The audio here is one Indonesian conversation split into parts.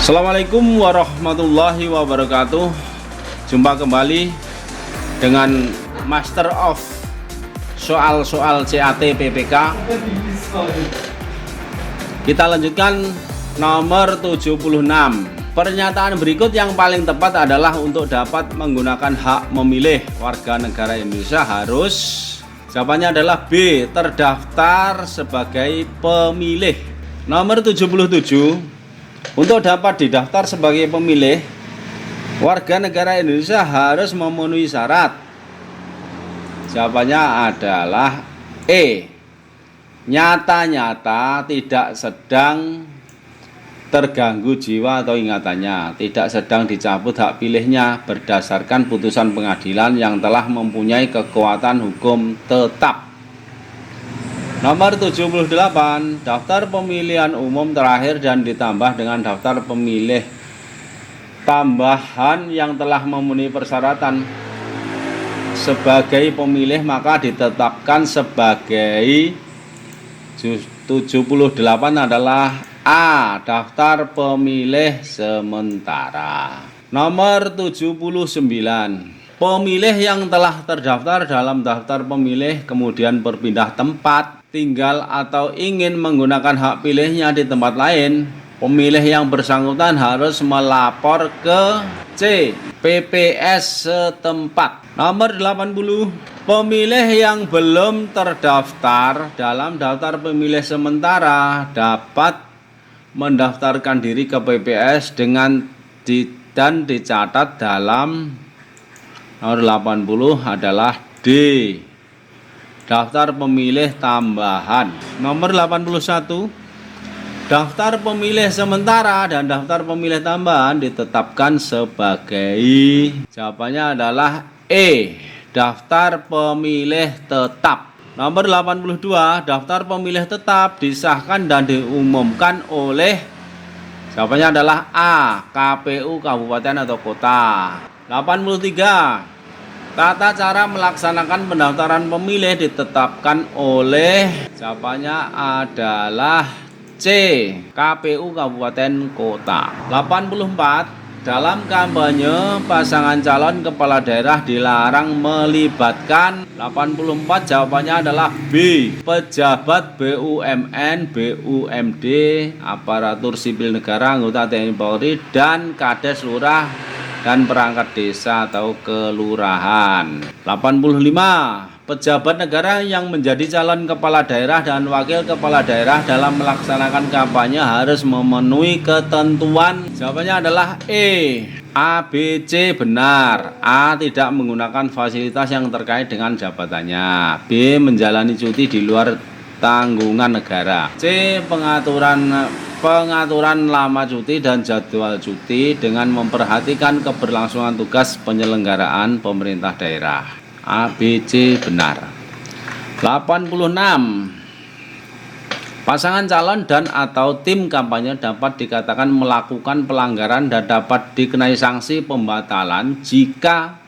Assalamualaikum warahmatullahi wabarakatuh. Jumpa kembali dengan Master of soal-soal CAT PPK. Kita lanjutkan nomor 76. Pernyataan berikut yang paling tepat adalah untuk dapat menggunakan hak memilih warga negara Indonesia harus, jawabannya adalah B, terdaftar sebagai pemilih. Nomor 77. Untuk dapat didaftar sebagai pemilih, warga negara Indonesia harus memenuhi syarat. Jawabannya adalah E, nyata-nyata tidak sedang terganggu jiwa atau ingatannya, tidak sedang dicabut hak pilihnya berdasarkan putusan pengadilan yang telah mempunyai kekuatan hukum tetap. Nomor 78, daftar pemilihan umum terakhir dan ditambah dengan daftar pemilih tambahan yang telah memenuhi persyaratan sebagai pemilih maka ditetapkan sebagai 78 adalah A, daftar pemilih sementara. Nomor 79, pemilih yang telah terdaftar dalam daftar pemilih kemudian berpindah tempat, tinggal atau ingin menggunakan hak pilihnya di tempat lain, pemilih yang bersangkutan harus melapor ke C, PPS setempat. Nomor 80, pemilih yang belum terdaftar dalam daftar pemilih sementara dapat mendaftarkan diri ke PPS dan dicatat dalam nomor 80 adalah D, daftar pemilih tambahan. Nomor 81, daftar pemilih sementara dan daftar pemilih tambahan ditetapkan sebagai, jawabannya adalah E, daftar pemilih tetap. Nomor 82, daftar pemilih tetap disahkan dan diumumkan oleh, jawabannya adalah A, KPU kabupaten atau kota. 83, tata cara melaksanakan pendaftaran pemilih ditetapkan oleh, jawabannya adalah C, KPU kabupaten kota. 84, dalam kampanye pasangan calon kepala daerah dilarang melibatkan, 84 jawabannya adalah B, pejabat BUMN, BUMD, aparatur sipil negara, anggota TNI Polri, dan kades lurah dan perangkat desa atau kelurahan. 85, pejabat negara yang menjadi calon kepala daerah dan wakil kepala daerah dalam melaksanakan kampanye harus memenuhi ketentuan, jawabannya adalah E, A, B, C benar. A, tidak menggunakan fasilitas yang terkait dengan jabatannya. B, menjalani cuti di luar tanggungan negara. C, pengaturan lama cuti dan jadwal cuti dengan memperhatikan keberlangsungan tugas penyelenggaraan pemerintah daerah. A, B, C benar. 86, pasangan calon dan atau tim kampanye dapat dikatakan melakukan pelanggaran dan dapat dikenai sanksi pembatalan jika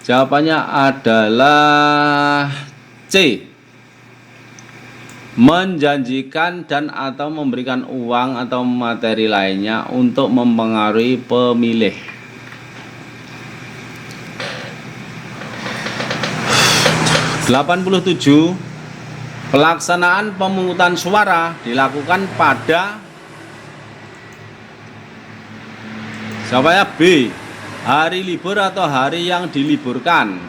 jawabannya adalah C, menjanjikan dan atau memberikan uang atau materi lainnya untuk mempengaruhi pemilih. 87, pelaksanaan pemungutan suara dilakukan pada, jawabannya B, hari libur atau hari yang diliburkan.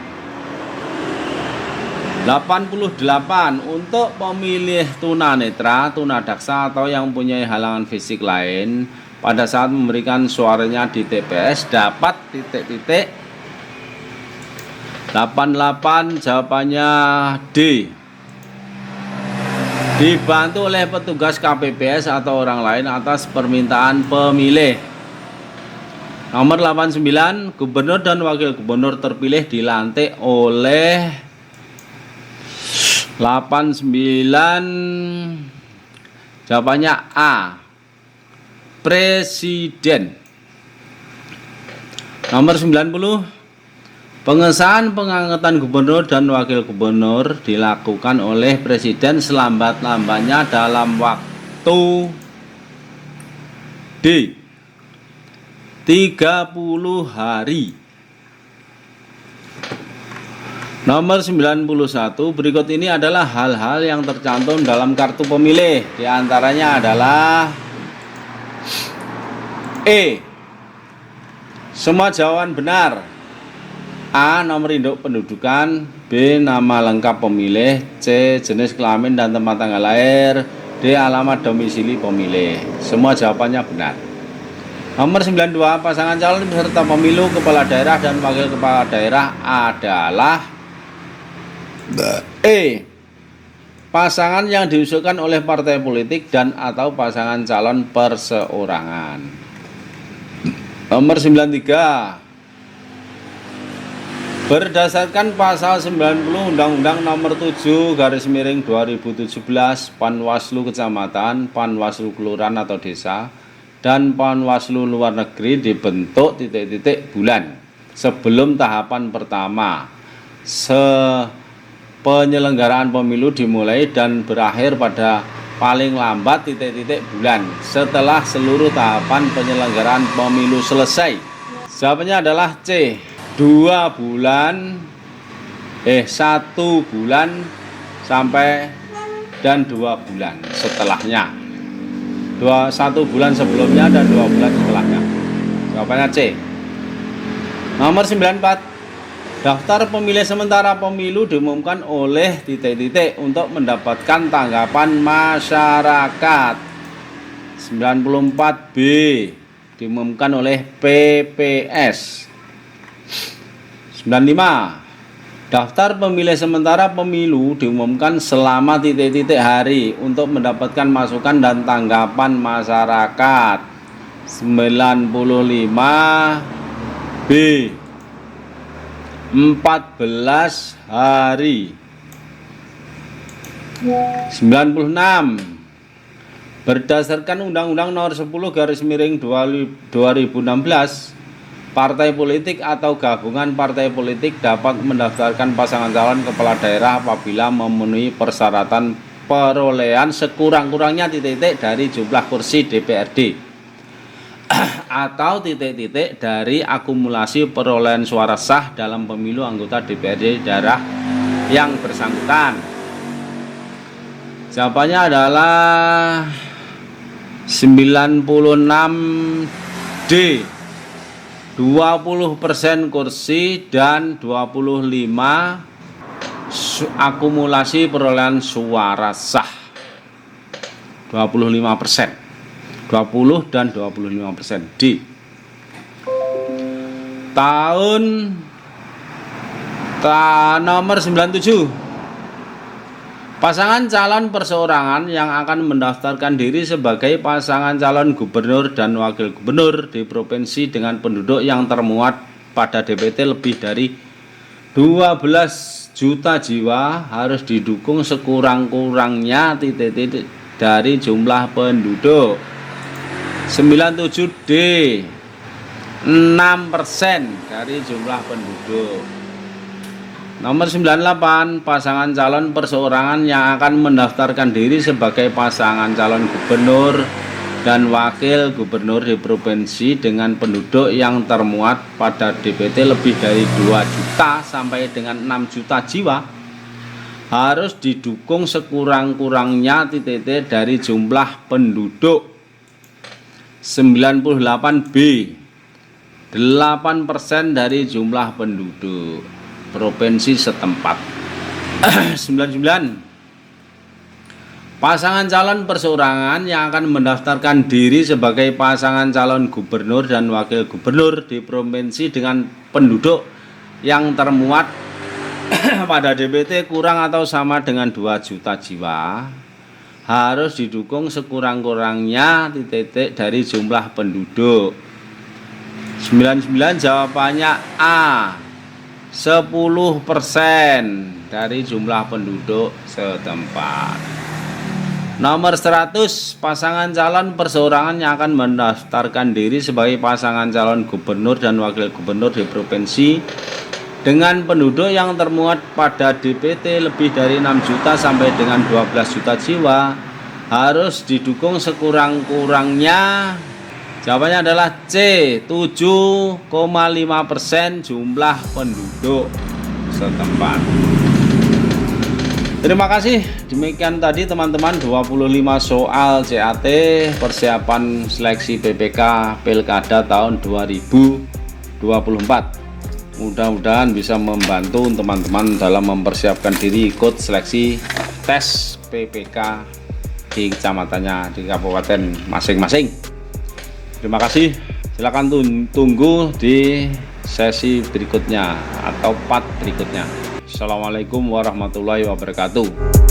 88, untuk pemilih tunanetra, tunadaksa atau yang mempunyai halangan fisik lain pada saat memberikan suaranya di TPS dapat 88 jawabannya D, dibantu oleh petugas KPPS atau orang lain atas permintaan pemilih. Nomor 89, gubernur dan wakil gubernur terpilih dilantik oleh, 89 jawabannya A, presiden. Nomor 90, pengesahan pengangkatan gubernur dan wakil gubernur dilakukan oleh presiden selambat-lambatnya dalam waktu D. 30 hari. Nomor 91, berikut ini adalah hal-hal yang tercantum dalam kartu pemilih. Di antaranya adalah E. Semua jawaban benar. A. Nomor induk pendudukan. B. Nama lengkap pemilih. C. Jenis kelamin dan tempat tanggal lahir. D. Alamat domisili pemilih. Semua jawabannya benar. Nomor 92, pasangan calon peserta pemilu kepala daerah dan wakil kepala daerah adalah E. Pasangan yang diusulkan oleh partai politik dan atau pasangan calon perseorangan. Nomor 93, berdasarkan pasal 90 Undang-Undang Nomor 7/2017 Panwaslu Kecamatan, Panwaslu Kelurahan atau Desa, dan Panwaslu Luar Negeri dibentuk bulan sebelum tahapan pertama penyelenggaraan pemilu dimulai dan berakhir pada paling lambat bulan setelah seluruh tahapan penyelenggaraan pemilu selesai. Jawabannya adalah C. 1 bulan sampai dan 2 bulan setelahnya. 1 bulan sebelumnya dan 2 bulan setelahnya. Jawabannya C. Nomor 94, daftar pemilih sementara pemilu diumumkan oleh untuk mendapatkan tanggapan masyarakat. 94B diumumkan oleh PPS. 95, daftar pemilih sementara pemilu diumumkan selama hari untuk mendapatkan masukan dan tanggapan masyarakat. 95B 14 hari. 96, berdasarkan Undang-Undang Nomor 10/2016, partai politik atau gabungan partai politik dapat mendaftarkan pasangan calon kepala daerah apabila memenuhi persyaratan perolehan sekurang-kurangnya dari jumlah kursi DPRD atau dari akumulasi perolehan suara sah dalam pemilu anggota DPRD daerah yang bersangkutan. Jawabannya adalah 96D, 20% kursi dan 25 akumulasi perolehan suara sah. 25%. 20 dan 25%. D. Nomor 97, pasangan calon perseorangan yang akan mendaftarkan diri sebagai pasangan calon gubernur dan wakil gubernur di provinsi dengan penduduk yang termuat pada DPT lebih dari 12 juta jiwa harus didukung sekurang-kurangnya dari jumlah penduduk. 97D 6% dari jumlah penduduk. Nomor 98, pasangan calon perseorangan yang akan mendaftarkan diri sebagai pasangan calon gubernur dan wakil gubernur di provinsi dengan penduduk yang termuat pada DPT lebih dari 2 juta sampai dengan 6 juta jiwa harus didukung sekurang-kurangnya dari jumlah penduduk. 98B 8% dari jumlah penduduk provinsi setempat. 99, pasangan calon perseorangan yang akan mendaftarkan diri sebagai pasangan calon gubernur dan wakil gubernur di provinsi dengan penduduk yang termuat pada DPT kurang atau sama dengan 2 juta jiwa harus didukung sekurang-kurangnya dari jumlah penduduk. 99, jawabannya A. 10% dari jumlah penduduk setempat. Nomor 100, pasangan calon perseorangan yang akan mendaftarkan diri sebagai pasangan calon gubernur dan wakil gubernur di provinsi dengan penduduk yang termuat pada DPT lebih dari 6 juta sampai dengan 12 juta jiwa harus didukung sekurang-kurangnya. Jawabannya adalah C, 7,5% jumlah penduduk setempat. Terima kasih. Demikian tadi teman-teman 25 soal CAT persiapan seleksi PPK Pilkada tahun 2024. Mudah-mudahan bisa membantu teman-teman dalam mempersiapkan diri ikut seleksi tes PPK di kecamatannya, di kabupaten masing-masing. Terima kasih. Silakan tunggu di sesi berikutnya atau part berikutnya. Assalamualaikum warahmatullahi wabarakatuh.